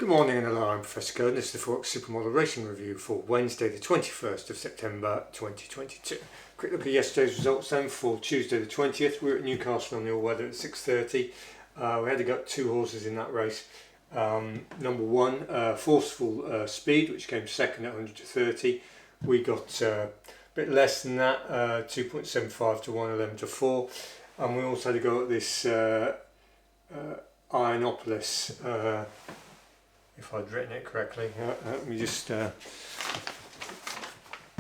Good morning and hello, I'm Professor Curtin. This is the Forex Supermodel Racing Review for Wednesday the 21st of September 2022. Quick look at yesterday's results then for Tuesday the 20th. We were at Newcastle on the all-weather at 6:30. We had to go 2 horses in that race. Number 1, Forceful Speed, which came second at 100 to 30. We got a bit less than that, 2.75 to 1, 11 to 4. And we also had to go at this Ionopolis, if I'd written it correctly. Let me just get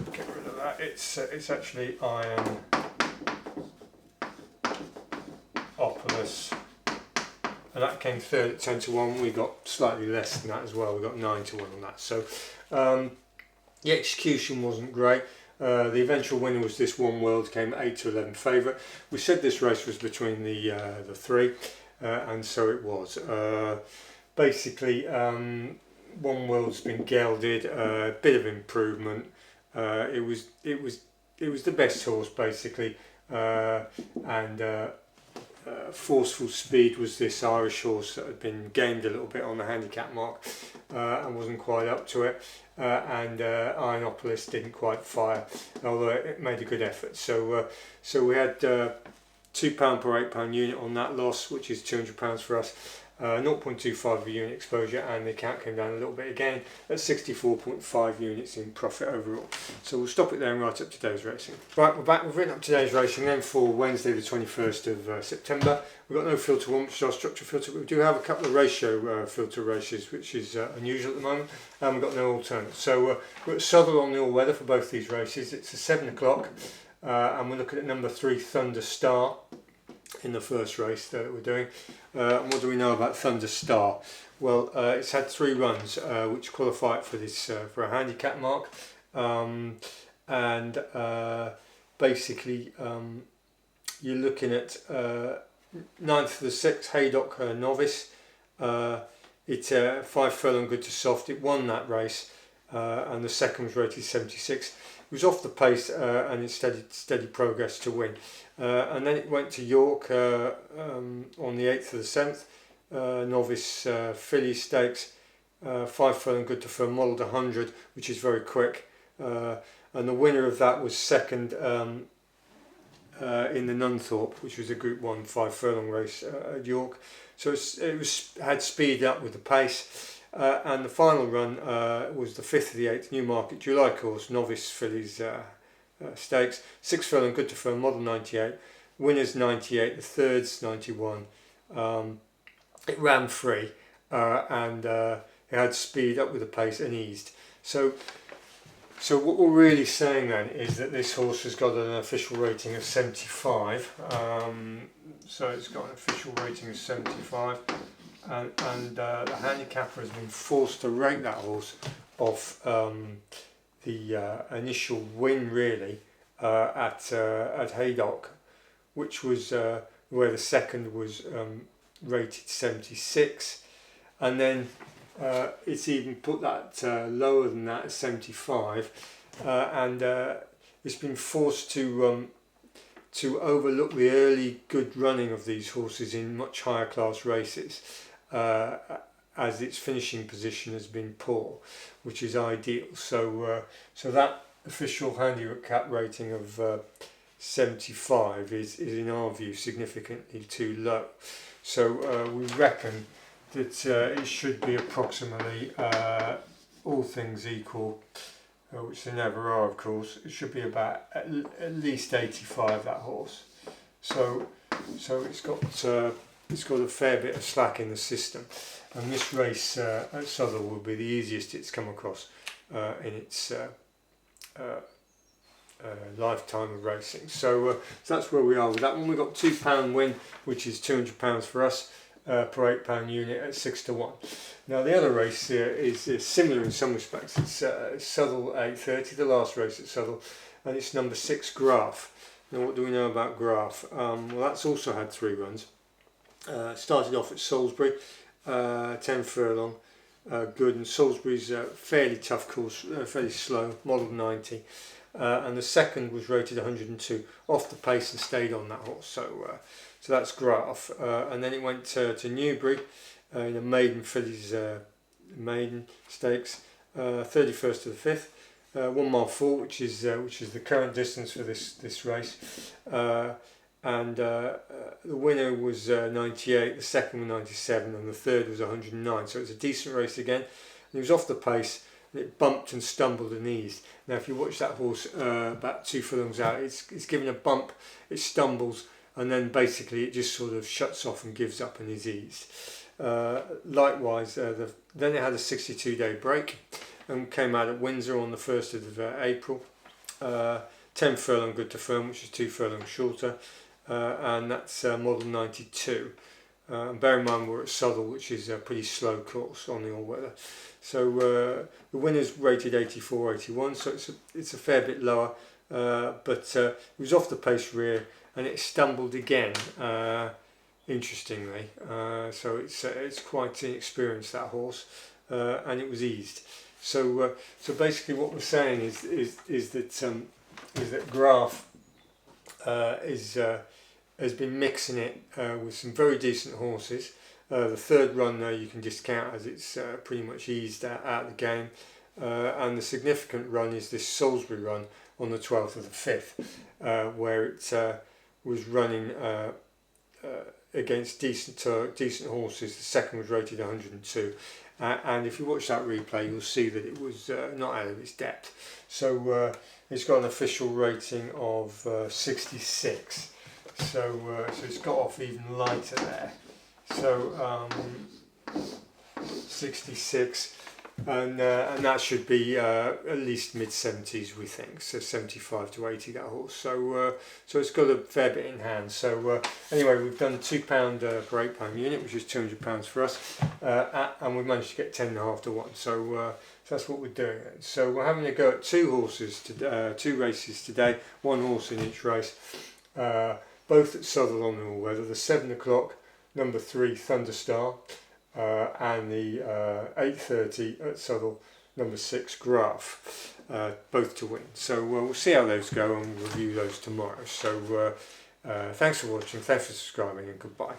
rid of that. It's actually Ionopolis, and that came third at 10 to 1. We got slightly less than that as well. We got 9 to 1 on that. So the execution wasn't great. The eventual winner was this One World, came 8 to 11 favourite. We said this race was between the 3, and so it was. Basically, One World's been gelded, a bit of improvement. It was the best horse basically, and Forceful Speed was this Irish horse that had been gamed a little bit on the handicap mark and wasn't quite up to it. And Ionopolis didn't quite fire, although it made a good effort. So we had £2 per £8 unit on that loss, which is £200 for us. 0.25 of a unit exposure, and the account came down a little bit again at 64.5 units in profit overall. So we'll stop it there and write up today's racing. Right, we're back. We've written up today's racing then for Wednesday the 21st of September. We've got no filter 1, which is our structure filter, but we do have a couple of ratio filter races, which is unusual at the moment, and we've got no alternates. So we're at Southwell on the all-weather for both these races. It's at 7 o'clock, and we're looking at number 3, Thunder Star, in the first race that we're doing. And what do we know about Thunder Star? Well, it's had 3 runs which qualify it for this for a handicap mark, and basically you're looking at 9th for the 6, Haydock Novice. It's 5 furlong good to soft. It won that race, and the second was rated 76. It was off the pace, and it steady progress to win. And then it went to York on the 8th of the 7th, Novice Filly Stakes, 5 furlong good to firm, modelled 100, which is very quick. And the winner of that was second in the Nunthorpe, which was a Group 1 5 furlong race at York. So it had speed up with the pace. And the final run was the 5th of the 8th, Newmarket July course, Novice Fillies Stakes, 6 furlong good to firm, model 98, winners 98, the thirds 91. It ran free, and it had speed up with the pace and eased. So what we're really saying then is that this horse has got an official rating of 75. So it's got an official rating of 75. And the handicapper has been forced to rate that horse off the initial win, really, at Haydock, which was where the second was rated 76, and then it's even put that lower than that at 75, and it's been forced to overlook the early good running of these horses in much higher class races. As its finishing position has been poor, which is ideal. So that official handicap rating of 75 is in our view significantly too low. So we reckon that it should be approximately, all things equal, which they never are of course, it should be about at least 85, that horse. So it's got a fair bit of slack in the system, and this race at Southwell will be the easiest it's come across in its lifetime of racing. So that's where we are with that one. We've got £2 win, which is £200 for us per £8 unit at 6 to 1. Now the other race is similar in some respects. It's Southwell 8:30, the last race at Southwell, and it's number 6, Graph. Now what do we know about Graph? Well, that's also had 3 runs. Started off at Salisbury, 10 furlong, good, and Salisbury's a fairly tough course, fairly slow, modelled 90, and the second was rated 102, off the pace and stayed on that horse. So that's Graph, and then it went to Newbury in a maiden fillies maiden stakes, 31st to the 5th. 1 mile 4, which is the current distance for this race, and the winner was 98, the second was 97, and the third was 109. So it was a decent race again. And he was off the pace, and it bumped and stumbled and eased. Now, if you watch that horse about 2 furlongs out, it's given a bump, it stumbles, and then basically it just sort of shuts off and gives up and is eased. Likewise, then it had a 62-day break and came out at Windsor on the 1st of April. 10 furlong good to firm, which is 2 furlongs shorter, and that's model 92. Bear in mind we're at Southwell, which is a pretty slow course on the all-weather. So the winner's rated 84-81, so it's a fair bit lower, but it was off the pace rear and it stumbled again, interestingly. So it's quite inexperienced, that horse, and it was eased. So basically what we're saying is that Graf has been mixing it with some very decent horses. The third run you can discount as it's pretty much eased out of the game, and the significant run is this Salisbury run on the 12th of the 5th, where it was running against decent horses. The second was rated 102, and if you watch that replay you'll see that it was not out of its depth. So it's got an official rating of 66, so it's got off even lighter there. So 66, and that should be at least mid-70s, we think, so 75 to 80, that horse. So it's got a fair bit in hand. So anyway, we've done £2 per £8 unit, which is £200 for us, and we've managed to get 10.5 to 1. So that's what we're doing. So we're having a go at 2 races today, 1 horse in each race, both at Southwell on the all-weather. The 7 o'clock number 3 Thunderstar, and the 8:30 at Southwell number 6 Graf, both to win. So we'll see how those go and we'll review those tomorrow. So thanks for watching, thanks for subscribing, and goodbye.